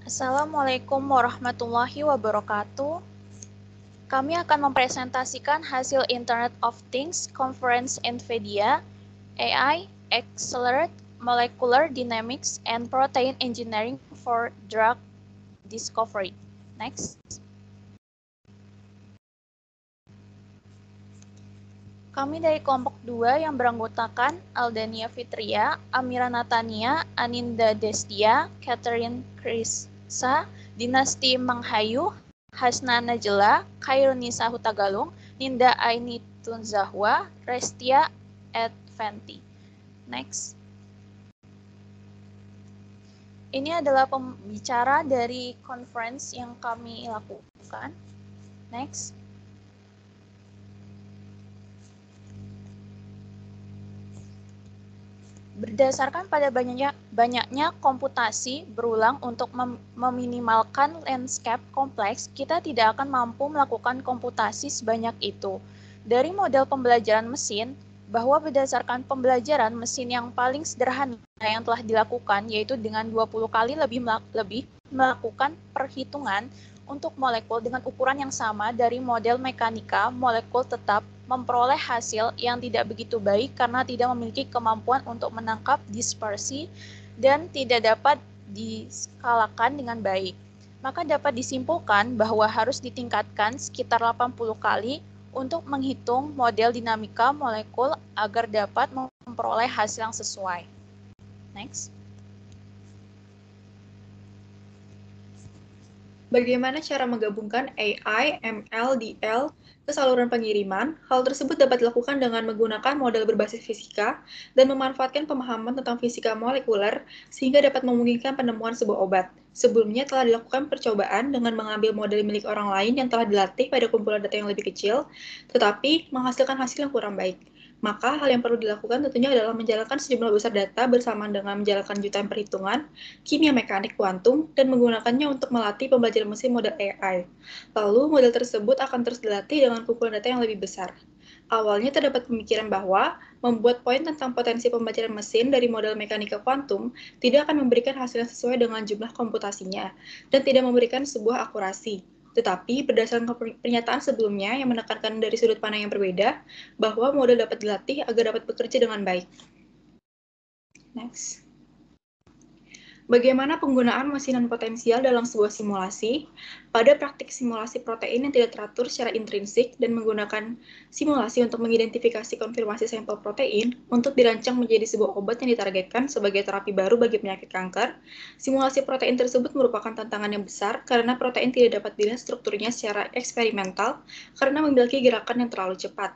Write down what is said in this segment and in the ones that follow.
Assalamualaikum warahmatullahi wabarakatuh. Kami akan mempresentasikan hasil Internet of Things Conference NVIDIA AI Accelerate Molecular Dynamics and Protein Engineering for Drug Discovery. Next. Kami dari kelompok 2 yang beranggotakan Aldania Fitria, Amira Natania, Aninda Destia, Catherine Krisa, Dinasti Manghayu, Hasna Najela, Khairunisa Hutagalung, Ninda Aini Tunzahwa, Restia Adventi. Next. Ini adalah pembicara dari conference yang kami lakukan. Next. Berdasarkan pada banyaknya komputasi berulang untuk meminimalkan landscape kompleks, kita tidak akan mampu melakukan komputasi sebanyak itu. Dari model pembelajaran mesin, bahwa berdasarkan pembelajaran mesin yang paling sederhana yang telah dilakukan, yaitu dengan 20 kali lebih melakukan perhitungan untuk molekul dengan ukuran yang sama dari model mekanika, molekul tetap memperoleh hasil yang tidak begitu baik karena tidak memiliki kemampuan untuk menangkap dispersi dan tidak dapat diskalakan dengan baik. Maka dapat disimpulkan bahwa harus ditingkatkan sekitar 80 kali untuk menghitung model dinamika molekul agar dapat memperoleh hasil yang sesuai. Next. Bagaimana cara menggabungkan AI, ML, DL ke saluran pengiriman? Hal tersebut dapat dilakukan dengan menggunakan model berbasis fisika dan memanfaatkan pemahaman tentang fisika molekuler sehingga dapat memungkinkan penemuan sebuah obat. Sebelumnya telah dilakukan percobaan dengan mengambil model milik orang lain yang telah dilatih pada kumpulan data yang lebih kecil, tetapi menghasilkan hasil yang kurang baik. Maka hal yang perlu dilakukan tentunya adalah menjalankan sejumlah besar data bersamaan dengan menjalankan jutaan perhitungan, kimia mekanik kuantum, dan menggunakannya untuk melatih pembelajaran mesin model AI. Lalu, model tersebut akan terus dilatih dengan kumpulan data yang lebih besar. Awalnya terdapat pemikiran bahwa membuat poin tentang potensi pembelajaran mesin dari model mekanika kuantum tidak akan memberikan hasil yang sesuai dengan jumlah komputasinya dan tidak memberikan sebuah akurasi. Tetapi berdasarkan pernyataan sebelumnya yang menekankan dari sudut pandang yang berbeda, bahwa model dapat dilatih agar dapat bekerja dengan baik. Next. Bagaimana penggunaan mesinan potensial dalam sebuah simulasi? Pada praktik simulasi protein yang tidak teratur secara intrinsik dan menggunakan simulasi untuk mengidentifikasi konfirmasi sampel protein untuk dirancang menjadi sebuah obat yang ditargetkan sebagai terapi baru bagi penyakit kanker, simulasi protein tersebut merupakan tantangan yang besar karena protein tidak dapat dilihat strukturnya secara eksperimental karena memiliki gerakan yang terlalu cepat.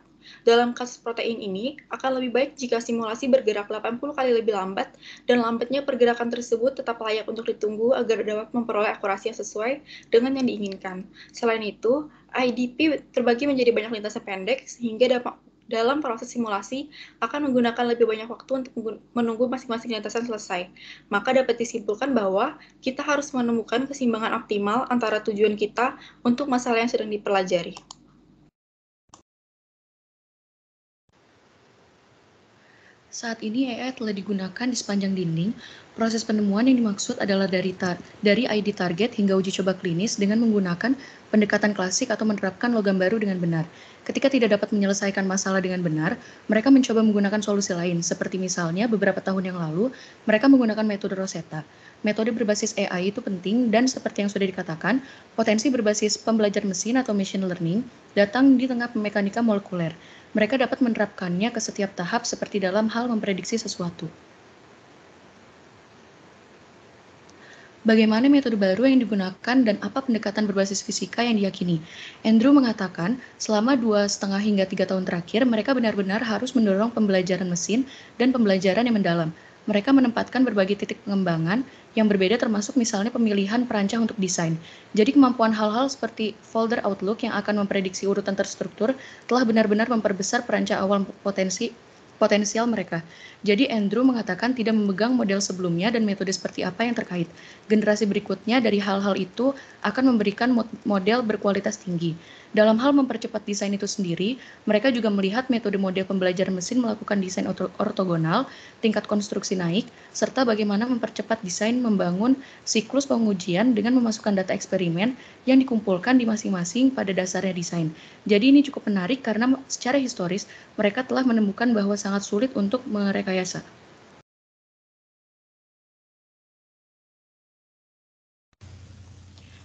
Dalam kasus protein ini, akan lebih baik jika simulasi bergerak 80 kali lebih lambat dan lambatnya pergerakan tersebut tetap layak untuk ditunggu agar dapat memperoleh akurasi yang sesuai dengan yang diinginkan. Selain itu, IDP terbagi menjadi banyak lintasan pendek sehingga dalam proses simulasi akan menggunakan lebih banyak waktu untuk menunggu masing-masing lintasan selesai. Maka dapat disimpulkan bahwa kita harus menemukan keseimbangan optimal antara tujuan kita untuk masalah yang sedang dipelajari. Saat ini AI telah digunakan di sepanjang dinding. Proses penemuan yang dimaksud adalah dari ID target hingga uji coba klinis dengan menggunakan pendekatan klasik atau menerapkan logam baru dengan benar. Ketika tidak dapat menyelesaikan masalah dengan benar, mereka mencoba menggunakan solusi lain, seperti misalnya beberapa tahun yang lalu, mereka menggunakan metode Rosetta. Metode berbasis AI itu penting dan seperti yang sudah dikatakan, potensi berbasis pembelajaran mesin atau machine learning datang di tengah mekanika molekuler. Mereka dapat menerapkannya ke setiap tahap seperti dalam hal memprediksi sesuatu. Bagaimana metode baru yang digunakan dan apa pendekatan berbasis fisika yang diyakini? Andrew mengatakan, selama 2,5 hingga 3 tahun terakhir, mereka benar-benar harus mendorong pembelajaran mesin dan pembelajaran yang mendalam. Mereka menempatkan berbagai titik pengembangan yang berbeda termasuk misalnya pemilihan perancang untuk desain. Jadi kemampuan hal-hal seperti folder Outlook yang akan memprediksi urutan terstruktur telah benar-benar memperbesar perancang awal potensi potensial mereka. Jadi Andrew mengatakan tidak memegang model sebelumnya dan metode seperti apa yang terkait. Generasi berikutnya dari hal-hal itu akan memberikan model berkualitas tinggi. Dalam hal mempercepat desain itu sendiri, mereka juga melihat metode model pembelajaran mesin melakukan desain ortogonal, tingkat konstruksi naik, serta bagaimana mempercepat desain membangun siklus pengujian dengan memasukkan data eksperimen yang dikumpulkan di masing-masing pada dasarnya desain. Jadi ini cukup menarik karena secara historis mereka telah menemukan bahwa sangat sulit untuk merekayasa.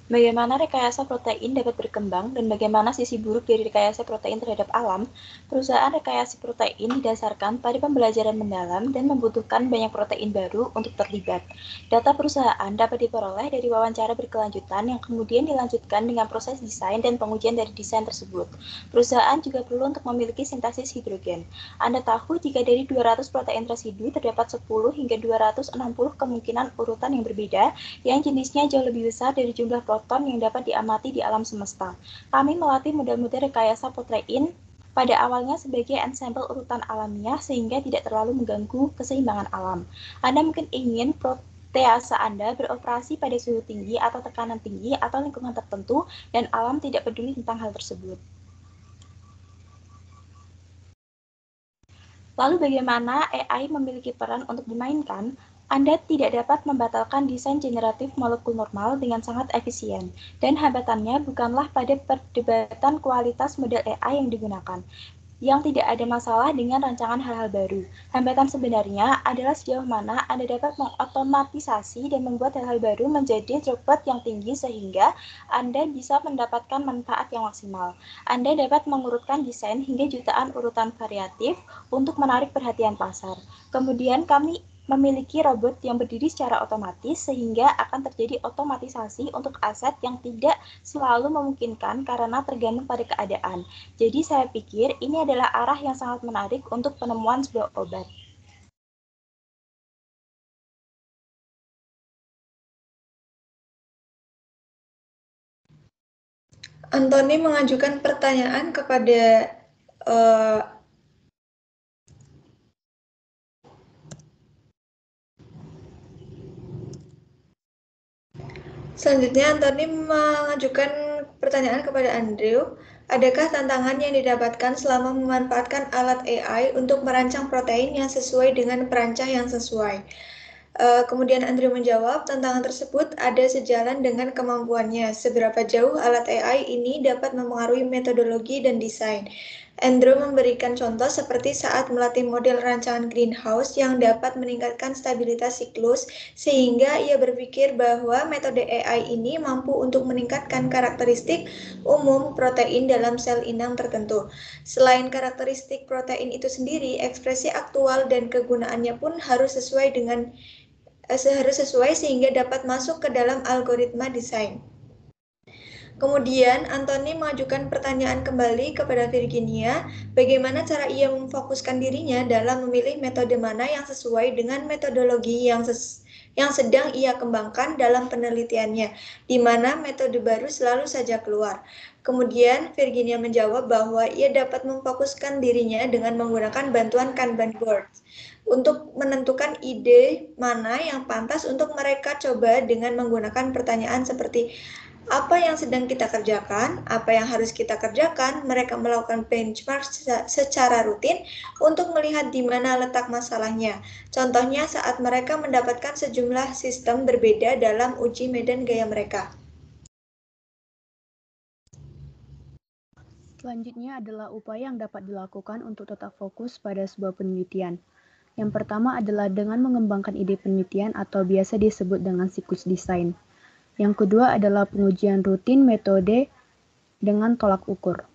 Bagaimana rekayasa protein dapat berkembang dan bagaimana sisi buruk dari rekayasa protein terhadap alam, perusahaan rekayasa protein didasarkan pada pembelajaran mendalam dan membutuhkan banyak protein baru untuk terlibat. Data perusahaan dapat diperoleh dari wawancara berkelanjutan yang kemudian dilanjutkan dengan proses desain dan pengujian dari desain tersebut. Perusahaan juga perlu untuk memiliki sintesis hidrogen. Anda tahu jika dari 200 protein residu terdapat 10 hingga 260 kemungkinan urutan yang berbeda yang jenisnya jauh lebih besar dari jumlah proton yang dapat diamati di alam semesta. Kami melatih model-model rekayasa protein pada awalnya sebagai ensemble urutan alamiah sehingga tidak terlalu mengganggu keseimbangan alam. Anda mungkin ingin protease Anda beroperasi pada suhu tinggi atau tekanan tinggi atau lingkungan tertentu dan alam tidak peduli tentang hal tersebut. Lalu bagaimana AI memiliki peran untuk dimainkan? Anda tidak dapat membatalkan desain generatif molekul normal dengan sangat efisien, dan hambatannya bukanlah pada perdebatan kualitas model AI yang digunakan, yang tidak ada masalah dengan rancangan hal-hal baru. Hambatan sebenarnya adalah sejauh mana Anda dapat mengotomatisasi dan membuat hal-hal baru menjadi throughput yang tinggi sehingga Anda bisa mendapatkan manfaat yang maksimal. Anda dapat mengurutkan desain hingga jutaan urutan variatif untuk menarik perhatian pasar. Kemudian kami memiliki robot yang berdiri secara otomatis sehingga akan terjadi otomatisasi untuk aset yang tidak selalu memungkinkan karena tergantung pada keadaan. Jadi saya pikir ini adalah arah yang sangat menarik untuk penemuan sebuah obat. Anthony mengajukan pertanyaan kepada Selanjutnya, Anthony mengajukan pertanyaan kepada Andrew. Adakah tantangan yang didapatkan selama memanfaatkan alat AI untuk merancang protein yang sesuai dengan perancang yang sesuai? Kemudian Andrew menjawab, tantangan tersebut ada sejalan dengan kemampuannya. Seberapa jauh alat AI ini dapat memengaruhi metodologi dan desain. Andrew memberikan contoh seperti saat melatih model rancangan greenhouse yang dapat meningkatkan stabilitas siklus, sehingga ia berpikir bahwa metode AI ini mampu untuk meningkatkan karakteristik umum protein dalam sel inang tertentu. Selain karakteristik protein itu sendiri, ekspresi aktual dan kegunaannya pun harus sesuai sehingga dapat masuk ke dalam algoritma desain. Kemudian, Anthony mengajukan pertanyaan kembali kepada Virginia, bagaimana cara ia memfokuskan dirinya dalam memilih metode mana yang sesuai dengan metodologi yang sedang ia kembangkan dalam penelitiannya, di mana metode baru selalu saja keluar. Kemudian, Virginia menjawab bahwa ia dapat memfokuskan dirinya dengan menggunakan bantuan Kanban board untuk menentukan ide mana yang pantas untuk mereka coba dengan menggunakan pertanyaan seperti apa yang sedang kita kerjakan, apa yang harus kita kerjakan. Mereka melakukan benchmark secara rutin untuk melihat di mana letak masalahnya. Contohnya saat mereka mendapatkan sejumlah sistem berbeda dalam uji medan gaya mereka. Selanjutnya adalah upaya yang dapat dilakukan untuk tetap fokus pada sebuah penelitian. Yang pertama adalah dengan mengembangkan ide penelitian atau biasa disebut dengan siklus desain. Yang kedua adalah pengujian rutin metode dengan tolak ukur.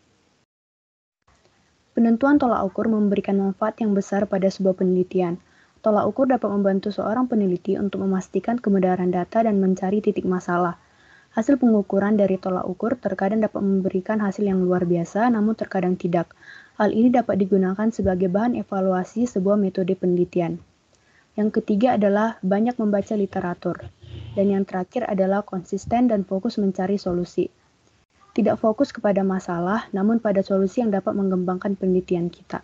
Penentuan tolak ukur memberikan manfaat yang besar pada sebuah penelitian. Tolak ukur dapat membantu seorang peneliti untuk memastikan kebenaran data dan mencari titik masalah. Hasil pengukuran dari tolak ukur terkadang dapat memberikan hasil yang luar biasa, namun terkadang tidak. Hal ini dapat digunakan sebagai bahan evaluasi sebuah metode penelitian. Yang ketiga adalah banyak membaca literatur. Dan yang terakhir adalah konsisten dan fokus mencari solusi. Tidak fokus kepada masalah, namun pada solusi yang dapat mengembangkan penelitian kita.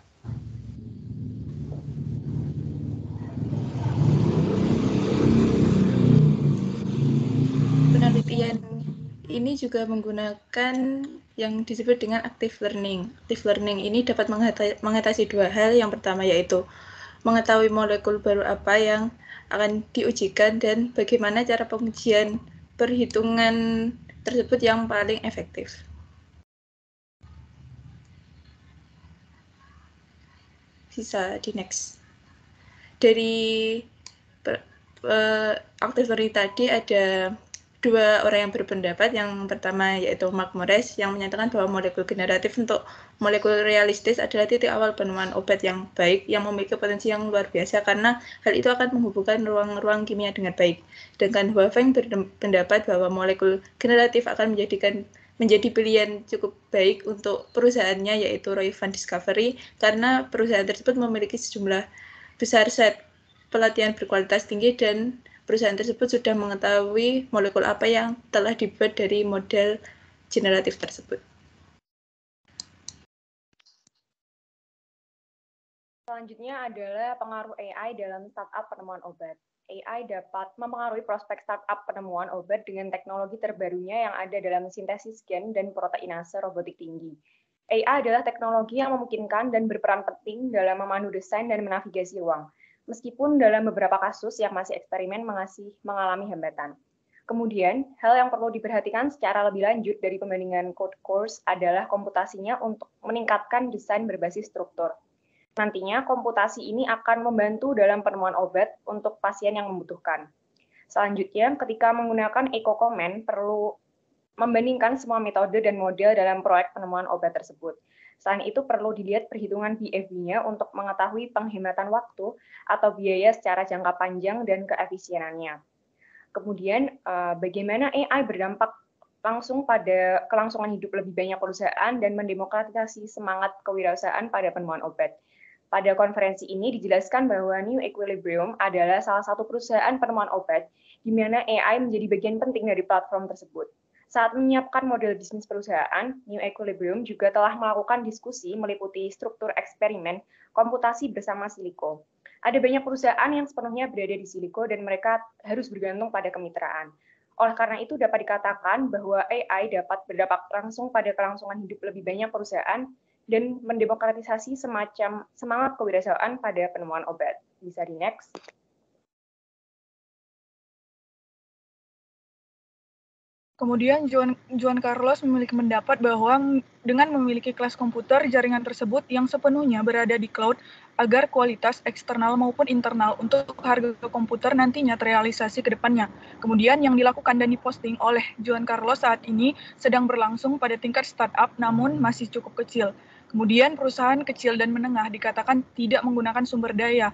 penelitian ini juga menggunakan yang disebut dengan active learning. Active learning ini dapat mengatasi dua hal. Yang pertama yaitu mengetahui molekul baru apa yang akan diujikan dan bagaimana cara pengujian perhitungan tersebut yang paling efektif. Bisa di next. Dari active learning tadi ada dua orang yang berpendapat. Yang pertama yaitu Mark Morris yang menyatakan bahwa molekul generatif untuk molekul realistis adalah titik awal penemuan obat yang baik yang memiliki potensi yang luar biasa karena hal itu akan menghubungkan ruang-ruang kimia dengan baik. Sedangkan Huafeng berpendapat bahwa molekul generatif akan menjadi pilihan cukup baik untuk perusahaannya yaitu Roivant Discovery karena perusahaan tersebut memiliki sejumlah besar set pelatihan berkualitas tinggi dan perusahaan tersebut sudah mengetahui molekul apa yang telah dibuat dari model generatif tersebut. Selanjutnya adalah pengaruh AI dalam startup penemuan obat. AI dapat mempengaruhi prospek startup penemuan obat dengan teknologi terbarunya yang ada dalam sintesis gen dan proteinase robotik tinggi. AI adalah teknologi yang memungkinkan dan berperan penting dalam memandu desain dan menavigasi ruang, meskipun dalam beberapa kasus yang masih eksperimen masih mengalami hambatan. Kemudian, hal yang perlu diperhatikan secara lebih lanjut dari pembandingan code course adalah komputasinya untuk meningkatkan desain berbasis struktur. Nantinya, komputasi ini akan membantu dalam penemuan obat untuk pasien yang membutuhkan. Selanjutnya, ketika menggunakan eco-comment, perlu membandingkan semua metode dan model dalam proyek penemuan obat tersebut. Selain itu, perlu dilihat perhitungan BFV-nya untuk mengetahui penghematan waktu atau biaya secara jangka panjang dan keefisienannya. Kemudian, bagaimana AI berdampak langsung pada kelangsungan hidup lebih banyak perusahaan dan mendemokratisasi semangat kewirausahaan pada penemuan obat. Pada konferensi ini dijelaskan bahwa New Equilibrium adalah salah satu perusahaan penemuan obat di mana AI menjadi bagian penting dari platform tersebut. Saat menyiapkan model bisnis perusahaan, New Equilibrium juga telah melakukan diskusi meliputi struktur eksperimen komputasi bersama Siliko. Ada banyak perusahaan yang sepenuhnya berada di Siliko dan mereka harus bergantung pada kemitraan. Oleh karena itu dapat dikatakan bahwa AI dapat berdampak langsung pada kelangsungan hidup lebih banyak perusahaan dan mendemokratisasi semacam semangat kewirausahaan pada penemuan obat. Bisa di next. Kemudian Juan Carlos memiliki pendapat bahwa dengan memiliki kelas komputer, jaringan tersebut yang sepenuhnya berada di cloud agar kualitas eksternal maupun internal untuk harga komputer nantinya terrealisasi ke depannya. Kemudian yang dilakukan dan diposting oleh Juan Carlos saat ini sedang berlangsung pada tingkat startup namun masih cukup kecil. Kemudian perusahaan kecil dan menengah dikatakan tidak menggunakan sumber daya.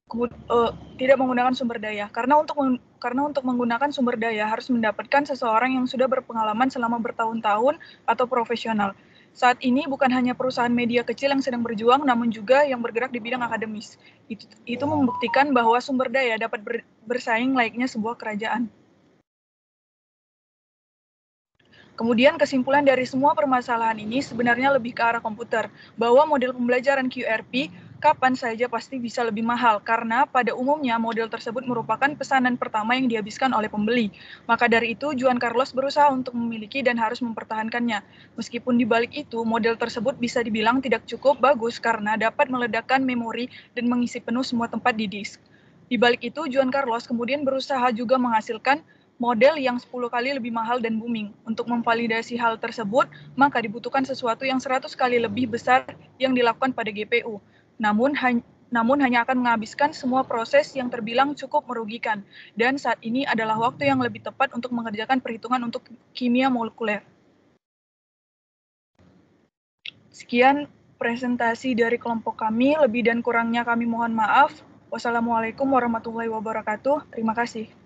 Karena untuk menggunakan sumber daya harus mendapatkan seseorang yang sudah berpengalaman selama bertahun-tahun atau profesional. Saat ini bukan hanya perusahaan media kecil yang sedang berjuang, namun juga yang bergerak di bidang akademis. Itu membuktikan bahwa sumber daya dapat bersaing layaknya sebuah kerajaan. Kemudian kesimpulan dari semua permasalahan ini sebenarnya lebih ke arah komputer, bahwa model pembelajaran QRP kapan saja pasti bisa lebih mahal, karena pada umumnya model tersebut merupakan pesanan pertama yang dihabiskan oleh pembeli. Maka dari itu, Juan Carlos berusaha untuk memiliki dan harus mempertahankannya. Meskipun di balik itu, model tersebut bisa dibilang tidak cukup bagus karena dapat meledakkan memori dan mengisi penuh semua tempat di disk. Di balik itu, Juan Carlos kemudian berusaha juga menghasilkan model yang 10 kali lebih mahal dan booming. Untuk memvalidasi hal tersebut, maka dibutuhkan sesuatu yang 100 kali lebih besar yang dilakukan pada GPU. Namun hanya akan menghabiskan semua proses yang terbilang cukup merugikan. Dan saat ini adalah waktu yang lebih tepat untuk mengerjakan perhitungan untuk kimia molekuler. Sekian presentasi dari kelompok kami. Lebih dan kurangnya kami mohon maaf. Wassalamualaikum warahmatullahi wabarakatuh. Terima kasih.